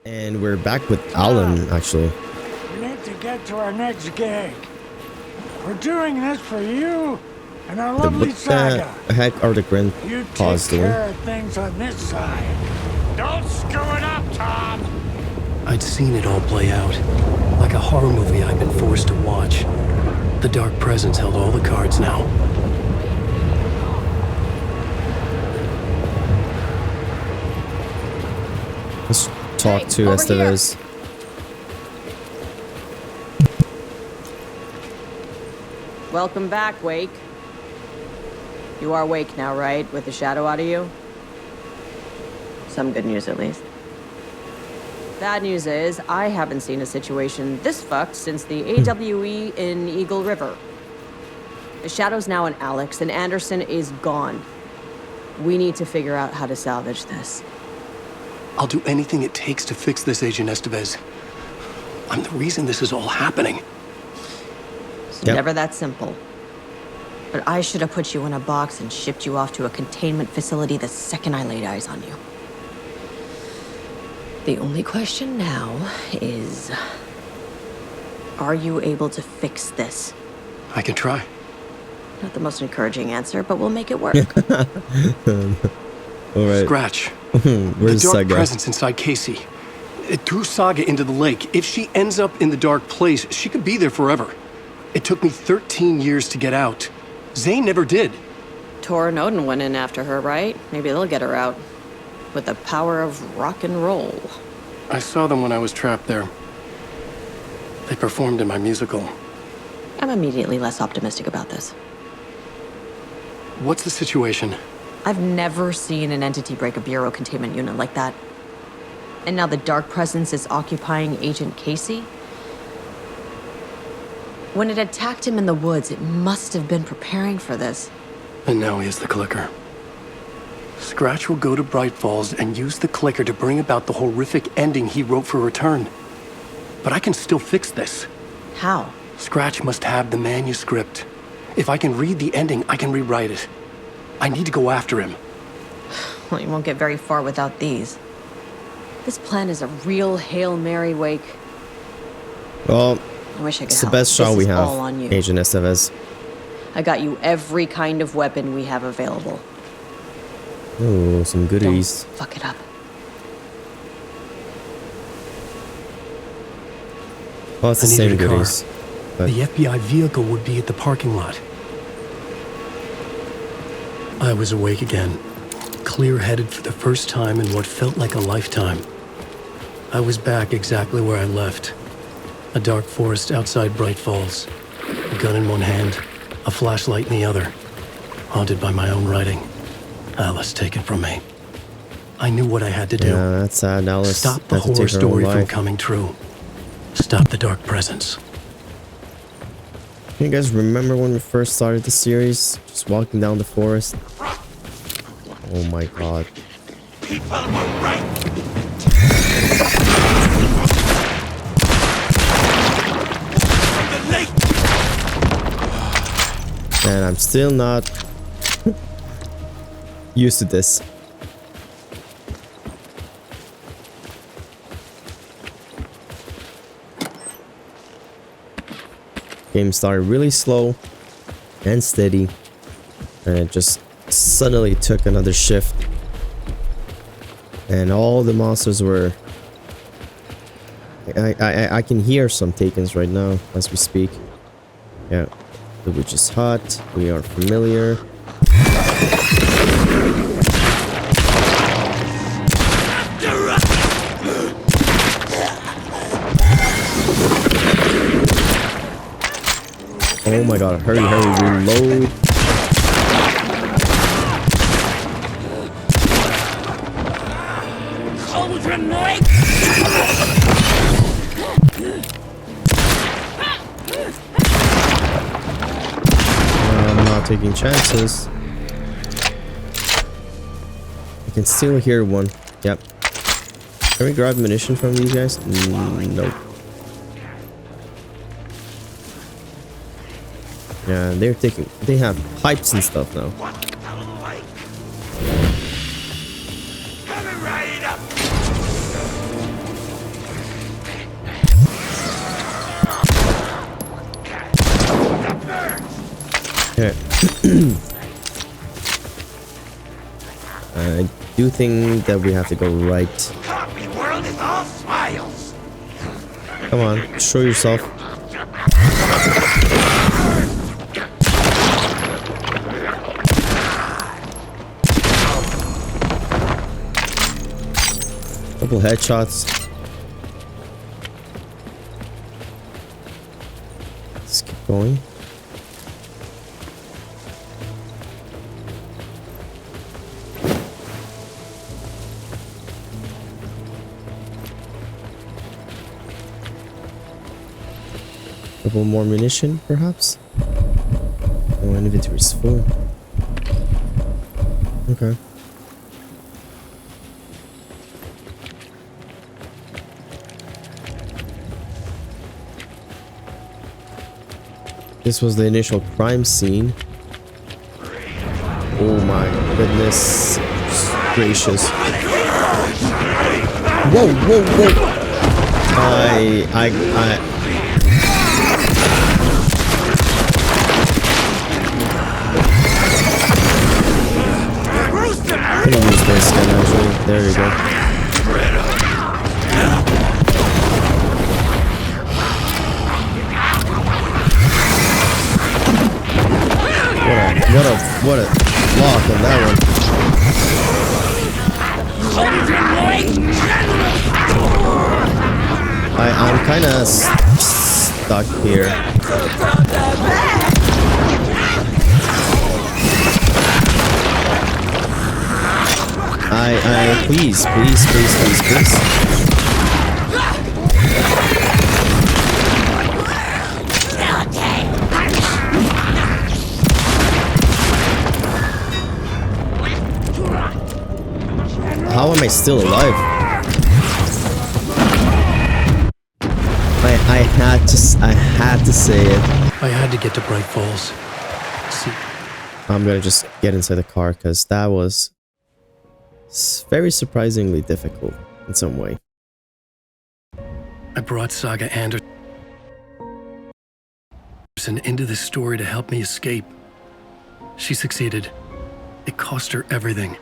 And we're back with Alan, actually. We need to get to our next gig. We're doing this for you and our lovely saga. What the heck are the Grand You Paws take doing? care of things on this side. Don't screw it up, Tom. I'd seen it all play out. Like a horror movie I'd been forced to watch. The Dark Presence held all the cards now. Let's talk to Estevez. Welcome back, Wake. You are Wake now, right? With the shadow out of you? Some good news, at least. Bad news is, I haven't seen a situation this fucked since the AWE in Eagle River. The shadow's now in Alex, and Anderson is gone. We need to figure out how to salvage this. I'll do anything it takes to fix this, Agent Estevez. I'm the reason this is all happening. It's never that simple. But I should have put you in a box and shipped you off to a containment facility the second I laid eyes on you. The only question now is, are you able to fix this? I can try. Not the most encouraging answer, but we'll make it work. All right. Scratch. Where's the Dark Saga? Presence inside Casey. It threw Saga into the lake. If she ends up in the dark place, she could be there forever. It took me 13 years to get out. Zane never did. Tor and Odin went in after her, right? Maybe they'll get her out. With the power of rock and roll. I saw them when I was trapped there. They performed in my musical. I'm immediately less optimistic about this. What's the situation? I've never seen an entity break a bureau containment unit like that. And now the Dark Presence is occupying Agent Casey? When it attacked him in the woods, it must have been preparing for this. And now he has the clicker. Scratch will go to Bright Falls and use the clicker to bring about the horrific ending he wrote for Return. But I can still fix this. How? Scratch must have the manuscript. If I can read the ending, I can rewrite it. I need to go after him. Well, you won't get very far without these. This plan is a real Hail Mary, Wake. Well, I wish I could it's the help. best shot This we is have, all on you. Agent Estevez. I got you every kind of weapon we have available. Oh, some goodies. Don't fuck it up. Well, it's the I needed same a car. goodies. But The FBI vehicle would be at the parking lot. I was awake again, clear-headed for the first time in what felt like a lifetime. I was back exactly where I left. A dark forest outside Bright Falls. A gun in one hand, a flashlight in the other. Haunted by my own writing. Alice taken from me. I knew what I had to do. yeah, that's sad. Alice Stop the had to horror take her own story from life. coming true. Stop the Dark Presence. Can you guys remember when we first started the series? Just walking down the forest. Oh my god. People were right. The lake. And I'm still not used to this. Game started really slow and steady, and it just suddenly took another shift, and all the monsters were I can hear some takens right now as we speak. Yeah, the witch's hut, we are familiar. Oh my god, hurry, reload. Cauldron Lake. I'm not taking chances. I can still hear one. Yep. Can we grab munition from these guys? Nope. Yeah, they have pipes and stuff now. Coming right up. Okay. I do think that we have to go right. Copy world is all smiles. Come on, show yourself. Couple headshots. Let's keep going. Couple more munition, perhaps? Oh, my inventory is full. Okay. This was the initial crime scene. Oh my goodness gracious. Whoa, whoa, whoa. I I'm gonna use this gun actually. There you go. What a lock on that one. I'm kind of stuck here. Please. How am I still alive? I had to say it. I had to get to Bright Falls. See, I'm gonna just get inside the car because that was very surprisingly difficult in some way. I brought Saga Anderson into this story to help me escape. She succeeded. It cost her everything.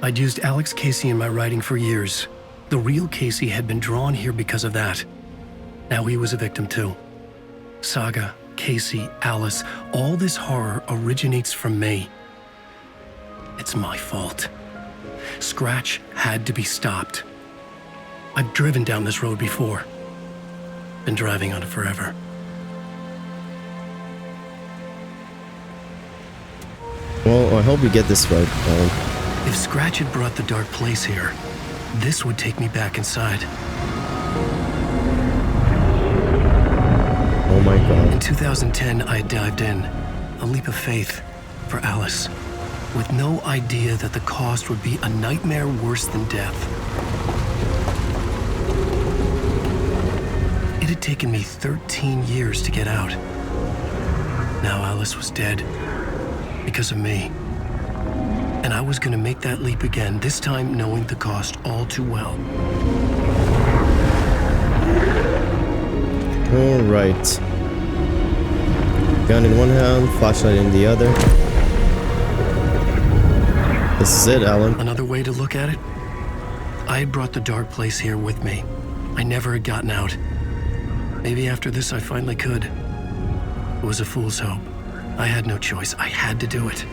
I'd used Alex Casey in my writing for years. The real Casey had been drawn here because of that. Now he was a victim too. Saga, Casey, Alice, all this horror originates from me. It's my fault. Scratch had to be stopped. I've driven down this road before. Been driving on it forever. Well, I hope we get this right, Alan. If Scratch had brought the dark place here, this would take me back inside. Oh my god. In 2010, I had dived in, a leap of faith for Alice, with no idea that the cost would be a nightmare worse than death. It had taken me 13 years to get out. Now Alice was dead, because of me. And I was gonna make that leap again, this time knowing the cost all too well. Alright. Gun in one hand, flashlight in the other. This is it, Alan. Another way to look at it? I had brought the dark place here with me. I never had gotten out. Maybe after this I finally could. It was a fool's hope. I had no choice. I had to do it.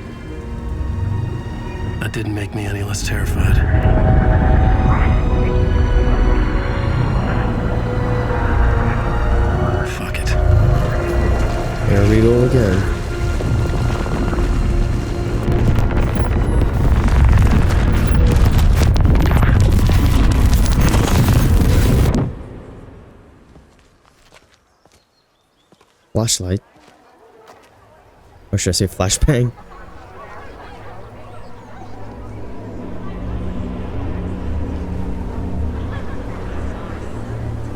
That didn't make me any less terrified. Fuck it. Here we go again. Flashlight. Or should I say flashbang?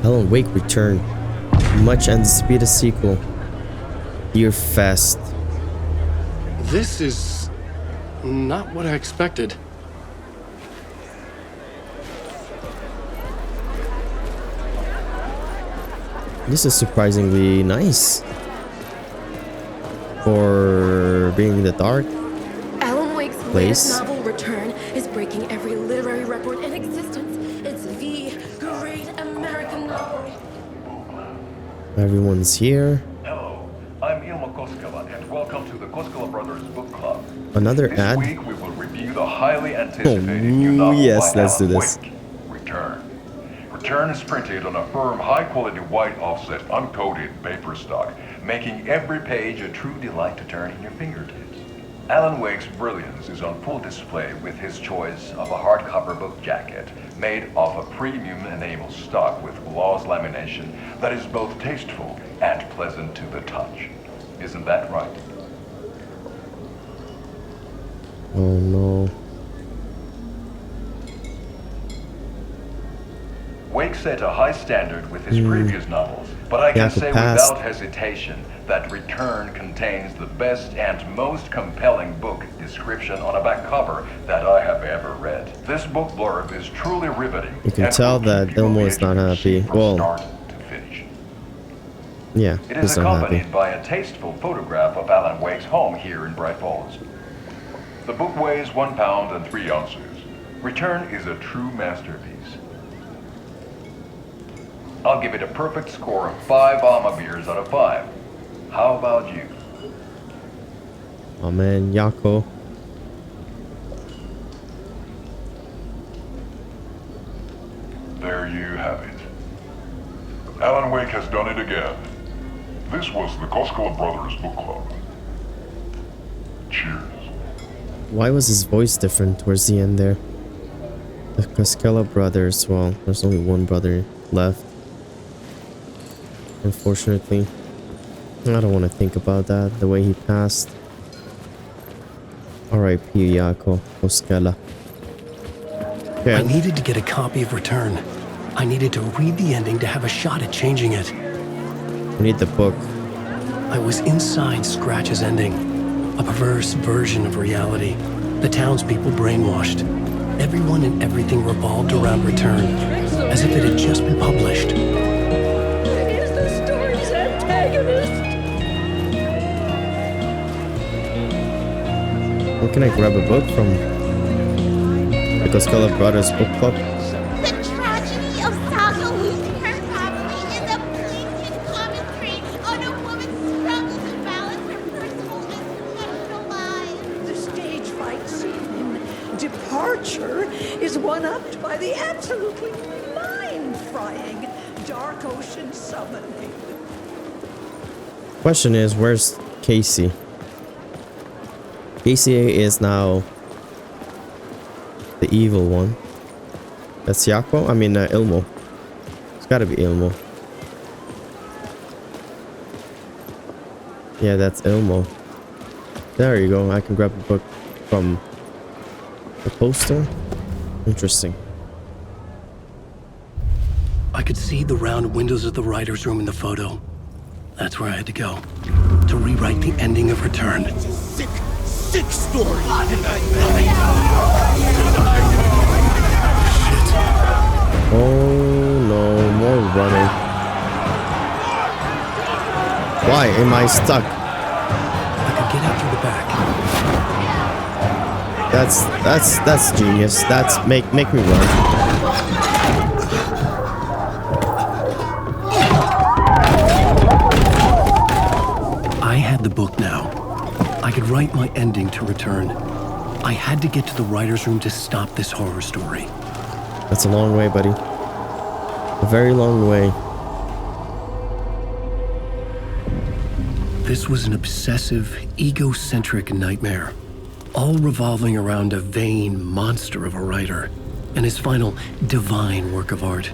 Alan Wake return. Much anticipated sequel. Deerfest. This is not what I expected. This is surprisingly nice. for being in the dark. Alan Wake's Place. latest novel, Return, is breaking every literary record in existence. It's the great American novel. Everyone's here. Hello, I'm Ilmo Koskela, and welcome to the Koskela Brothers Book Club. Another This ad. week we will review the highly anticipated new novel yes, by let's do Alan this. Wake, Return. Return is printed on a firm, high-quality white offset, uncoated paper stock, making every page a true delight to turn in your fingertips. Alan Wake's brilliance is on full display with his choice of a hardcover book jacket made of a premium enamel stock with gloss lamination that is both tasteful and pleasant to the touch. Isn't that right? Oh no. Wake set a high standard with his previous novels, but I can say passed. without hesitation that Return contains the best and most compelling book description on a back cover that I have ever read. This book blurb is truly riveting. You can and tell will that keep you on Ilmo the is edge not of your happy. seat from Well, start to finish. yeah, It he's is not happy. accompanied by a tasteful photograph of Alan Wake's home here in Bright Falls. The book weighs 1 pound and 3 ounces. Return is a true masterpiece. I'll give it a perfect score of 5 Alma beers out of 5. How about you? Oh man, Yako. There you have it. Alan Wake has done it again. This was the Koskela Brothers Book Club. Cheers. Why was his voice different towards the end there? The Koskela brothers, well, there's only one brother left. Unfortunately. I don't want to think about that, the way he passed. R.I.P. Yako Koskela. I Okay. needed to get a copy of Return. I needed to read the ending to have a shot at changing it. We need the book. I was inside Scratch's ending, a perverse version of reality. The townspeople brainwashed. Everyone and everything revolved around Return, as if it had just been published. Is the story's antagonist? Where can I grab a book from? The Koskela Brothers Book Club? The tragedy of Saga losing her family is a poignant commentary on a woman's struggle to balance her personal and professional lives. The stage fight scene in Departure is one-upped by the absolutely mind-frying Dark Ocean Summoning. Question is, where's Casey? Casey is now the evil one. That's Yako? I mean, Ilmo. It's gotta be Ilmo. Yeah, that's Ilmo. There you go. I can grab a book from the poster. Interesting. I could see the round windows of the writer's room in the photo. That's where I had to go, to rewrite the ending of Return. Sick story. Oh no, more running. Why am I stuck? I could get out through the back. That's genius. That's make me run. I had the book now. I could write my ending to Return. I had to get to the writer's room to stop this horror story. That's a long way, buddy. A very long way. This was an obsessive, egocentric nightmare, all revolving around a vain monster of a writer and his final divine work of art,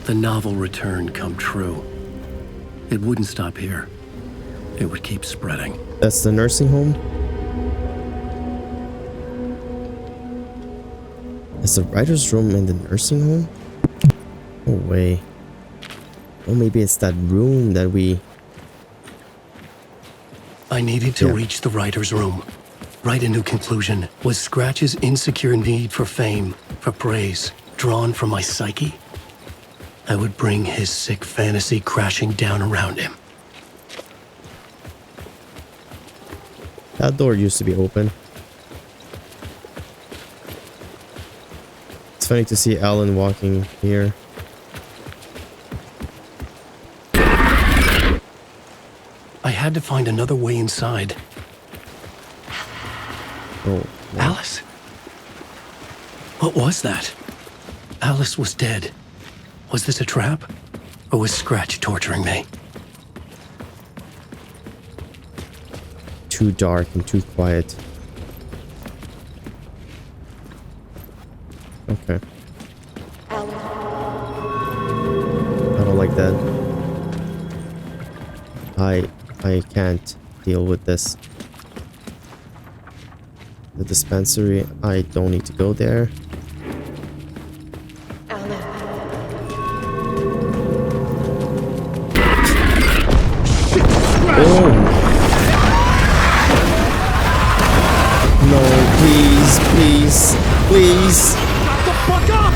the novel Return come true. It wouldn't stop here. It would keep spreading. That's the nursing home? Is the writer's room in the nursing home? No way. Oh, maybe it's that room that we... I needed to Yeah. reach the writer's room. Write a new conclusion. Was Scratch's insecure need for fame, for praise, drawn from my psyche? I would bring his sick fantasy crashing down around him. That door used to be open. It's funny to see Alan walking here. I had to find another way inside. Oh, no. Alice? What was that? Alice was dead. Was this a trap? Or was Scratch torturing me? Too dark and too quiet. Okay. I don't like that. I can't deal with this. The dispensary, I don't need to go there. Oh! No, please, please, please! Shut the fuck up!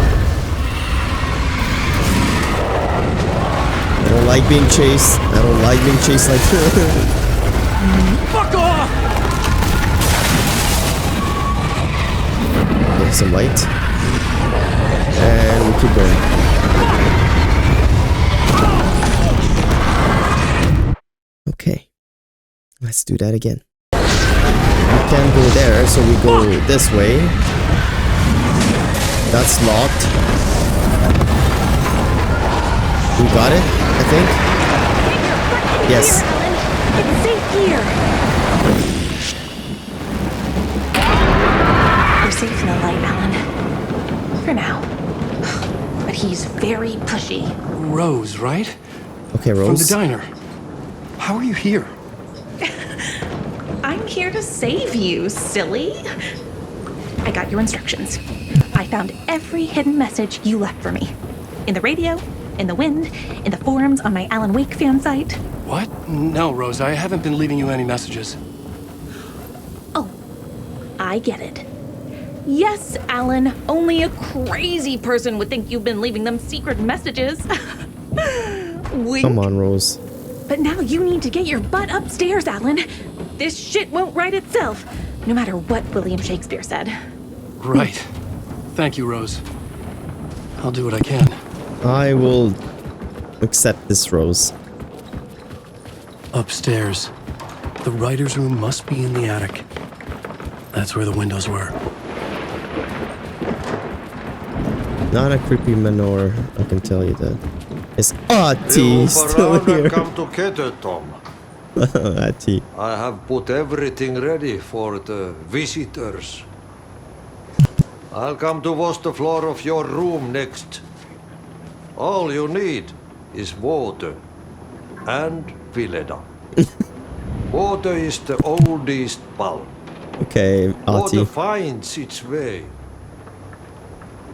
I don't like being chased. I don't like being chased like that. Fuck off! Get some light. And we keep going. Okay. Let's do that again. We can't go there, so we go this way. That's locked. We got it, I think. Yes. It's safe here. We're safe in the light, Alan. For now. But he's very pushy. Rose, right? Okay, Rose. From the diner. How are you here? I'm here to save you, silly. I got your instructions. I found every hidden message you left for me. In the radio, in the wind, in the forums on my Alan Wake fan site. What? No, Rose, I haven't been leaving you any messages. Oh, I get it. Yes, Alan, only a crazy person would think you've been leaving them secret messages. Wink. Come on, Rose. But now you need to get your butt upstairs, Alan. This shit won't right itself, no matter what William Shakespeare said. Right. Thank you, Rose. I'll do what I can. I will accept this, Rose. Upstairs. The writer's room must be in the attic. That's where the windows were. Not a creepy manor, I can tell you that. Is Ati still here? Come together, Tom. Ati. I have put everything ready for the visitors. I'll come to wash the floor of your room next. All you need is water and Vileda. Water is the oldest bulb. Okay, Ati. Water finds its way.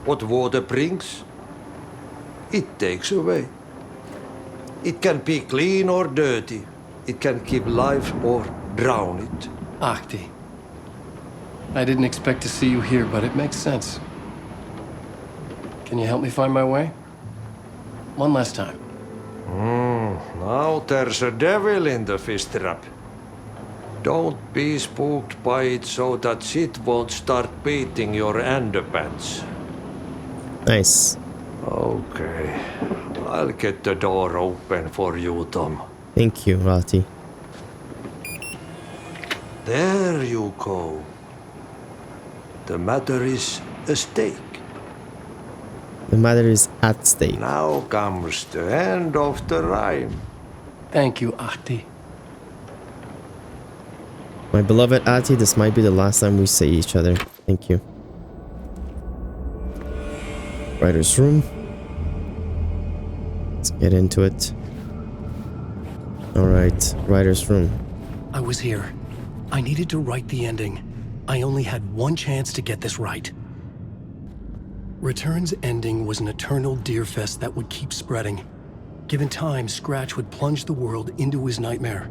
What water brings, it takes away. It can be clean or dirty. It can keep life or drown it. Ahti. I didn't expect to see you here, but it makes sense. Can you help me find my way? One last time. Now there's a devil in the fish trap. Don't be spooked by it so that it won't start beating your underpants. Nice. Okay. I'll get the door open for you, Tom. Thank you, Ati. There you go. The matter is a stake. The matter is at stake. Now comes the end of the rhyme. Thank you, Ahti. My beloved Ati, this might be the last time we see each other. Thank you. Writer's room. Let's get into it. Alright, writer's room. I was here. I needed to write the ending. I only had one chance to get this right. Return's ending was an eternal Deerfest that would keep spreading. Given time, Scratch would plunge the world into his nightmare.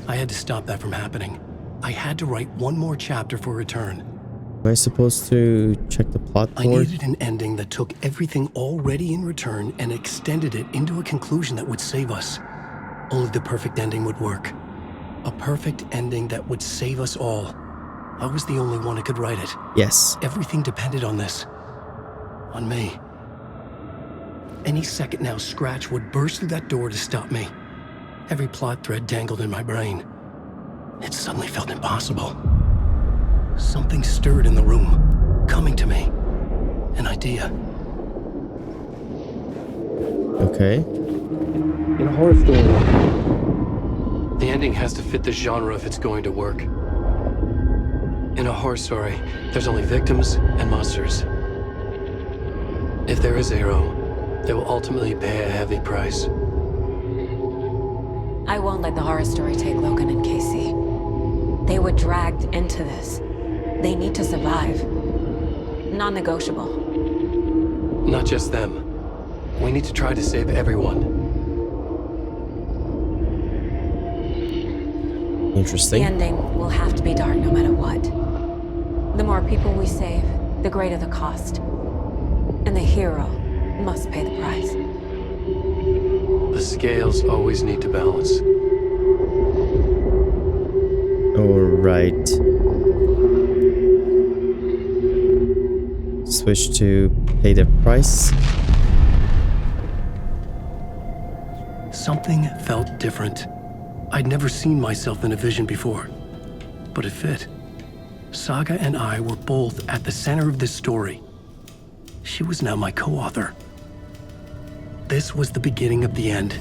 I had to stop that from happening. I had to write one more chapter for Return. Am I supposed to check the plot I board? needed an ending that took everything already in Return and extended it into a conclusion that would save us. Only the perfect ending would work. A perfect ending that would save us all. I was the only one who could write it. Yes. Everything depended on this. On me. Any second now, Scratch would burst through that door to stop me. Every plot thread dangled in my brain. It suddenly felt impossible. Something stirred in the room, coming to me. An idea. Okay. In a horror story, the ending has to fit the genre if it's going to work. In a horror story, there's only victims and monsters. If there is a hero, they will ultimately pay a heavy price. I won't let the horror story take Logan and Casey. They were dragged into this. They need to survive. Non-negotiable. Not just them. We need to try to save everyone. Interesting. The ending will have to be dark no matter what. The more people we save, the greater the cost. And the hero must pay the price. The scales always need to balance. Alright. Switch to pay the price. Something felt different. I'd never seen myself in a vision before, but it fit. Saga and I were both at the center of this story. She was now my co-author. This was the beginning of the end.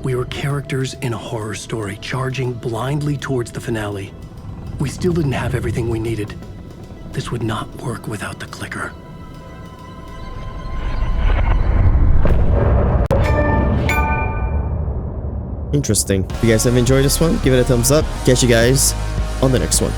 We were characters in a horror story, charging blindly towards the finale. We still didn't have everything we needed. This would not work without the clicker. Interesting. If you guys have enjoyed this one, give it a thumbs up. Catch you guys on the next one.